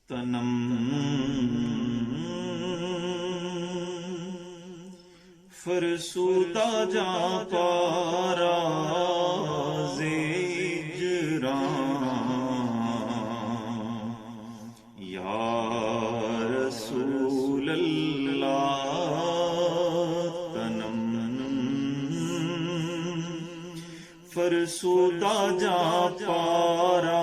تنم فرسودہ جا پارا یا رسول اللہ تنم فرسودہ جا پارا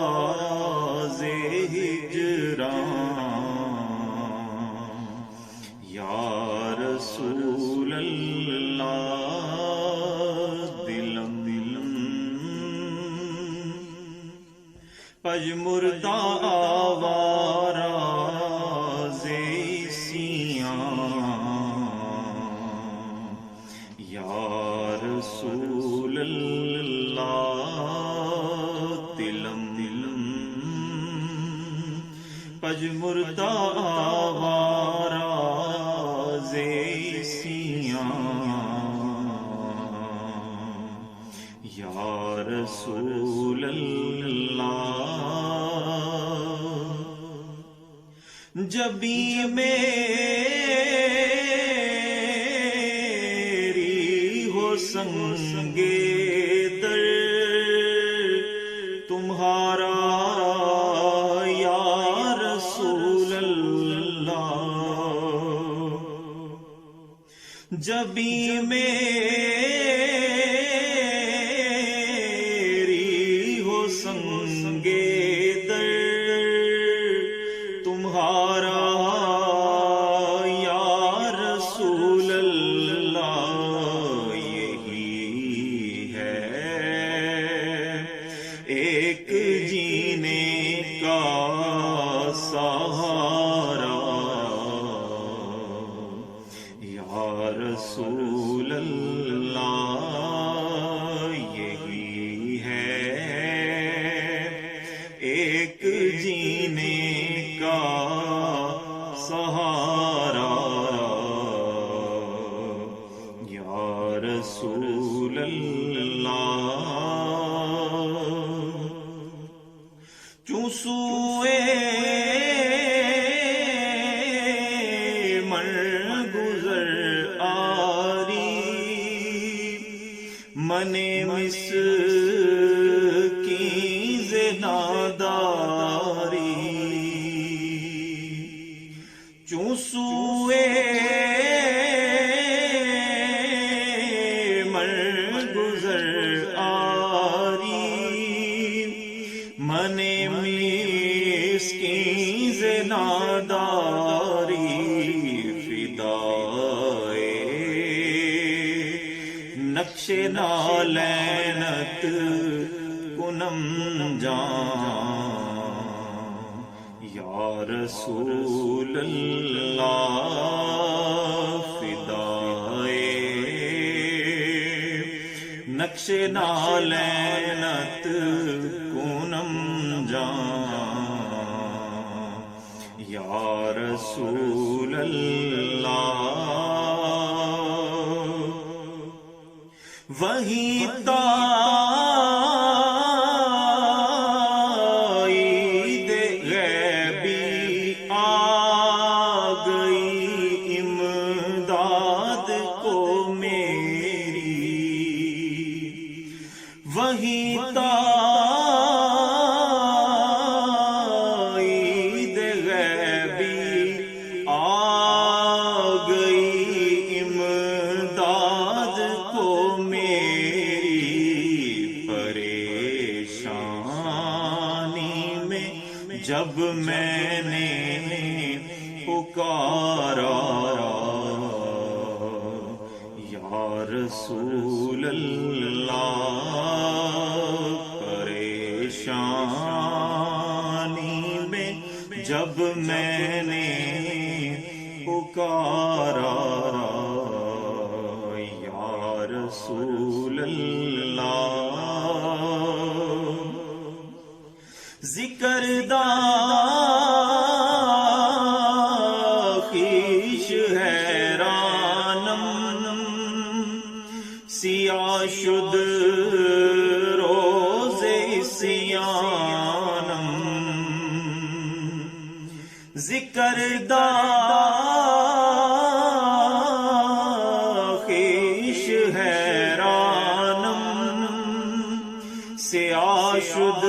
یا رسول اللہ دلم پج مردہ آوارا یا رسول اللہ دلم پج مردہ آوارا یا رسول اللہ جبی میری ہو سنگے در تمہارا یا رسول اللہ جبی میری ہو سنگے در تمہارا یا رسول اللہ یہی ہے ایک جینے کا سہارا یا رسول اللہ یہی ہے ایک جینے کا سہارا یا رسول اللہ چوسوئے من مسکین ز ناداری چوں سوئے مرگزر آری من مسکین ز ناداری نقش نالینت کنم جان یا رسول اللہ فدائے نقش نالینت کنم جان یا رسول اللہ وہی تائید غیبی آ گئی امداد کو میری وہی تائید غیبی آ گئی امداد کو جب میں نے پکارا یا رسول اللہ پریشانی میں جب میں نے پکارا یا رسول اللہ ذکر خویش حیرانم سیاہ شد روز سیانم ذکر دا خیش حیرانم سے آشد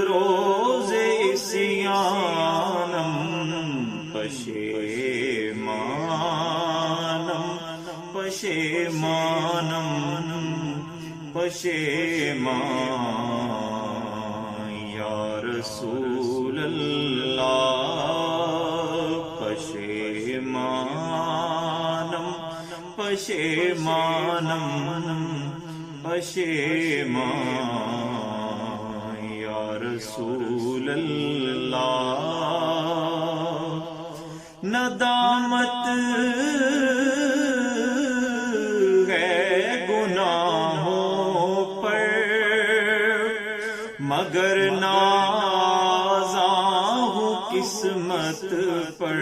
روز اسیانم پشیمانم پشیمانم پشیمان یا رسول اللہ پشیمانم پشیمانم پشیمان یا رسول اللہ ندامت مگر نازاں ہوں قسمت پر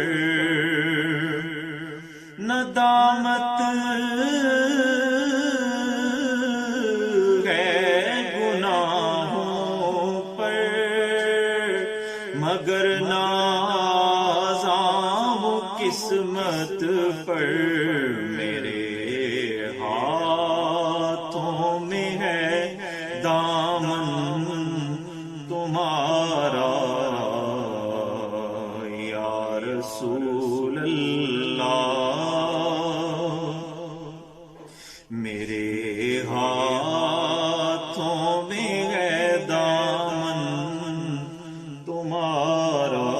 ندامت ہے گناہوں پر مگر نازاں ہوں قسمت پر میرے ہاتھوں میں ہے دامن تمہارا یا رسول اللہ میرے ہاتھوں میں ہے دامن تمہارا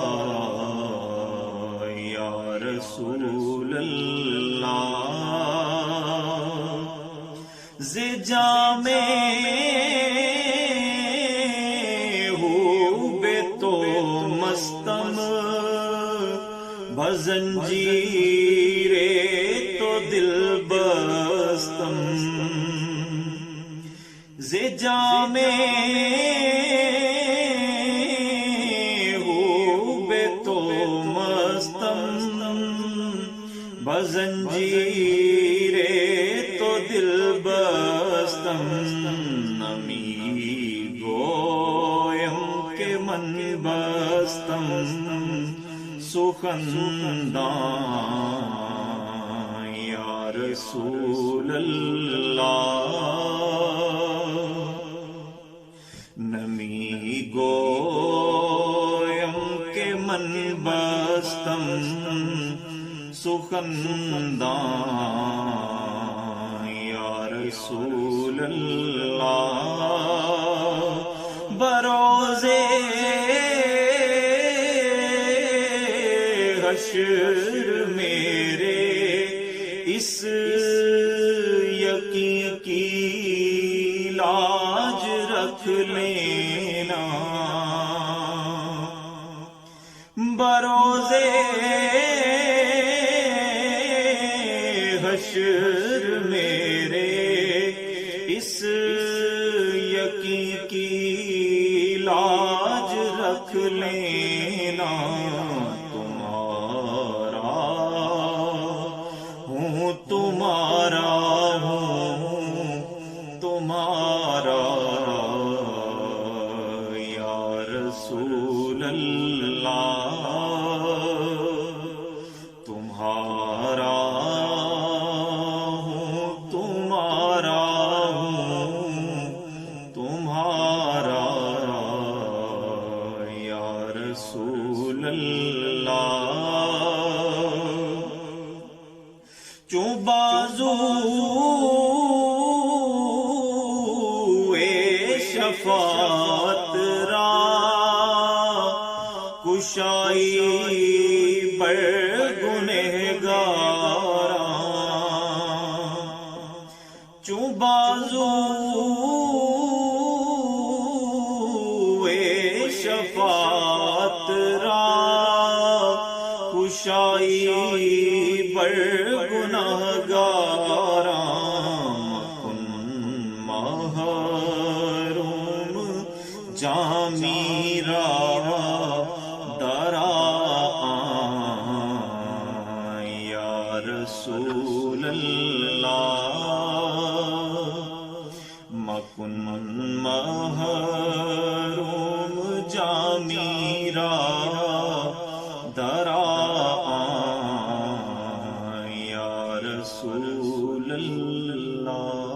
یا رسول اللہ زجام بزنجیرے تو دل بستم زجام بے تو مستم بزنجیرے تو دل بستم نمی گویم کے من بستم سخندان یا رسول اللہ نمی گویم کے من بستم سخندان یا رسول اللہ بروزے حشر میرے اس یقین کی لاج رکھ لینا بروزے حشر میرے اس یقین کی لاج رکھ لینا تمہارا ہوں تمہارا یا رسول اللہ تمہارا ہوں تمہارا ہوں تمہارا یا رسول اللہ چوں بازو شفاعت را کشائی بر گنہگاراں چوں بازو شفاعت را کشائی بر گنہگاراں مکن محروم جامی را درا یا رسول اللہ مکن محروم جامی را رسول اللہ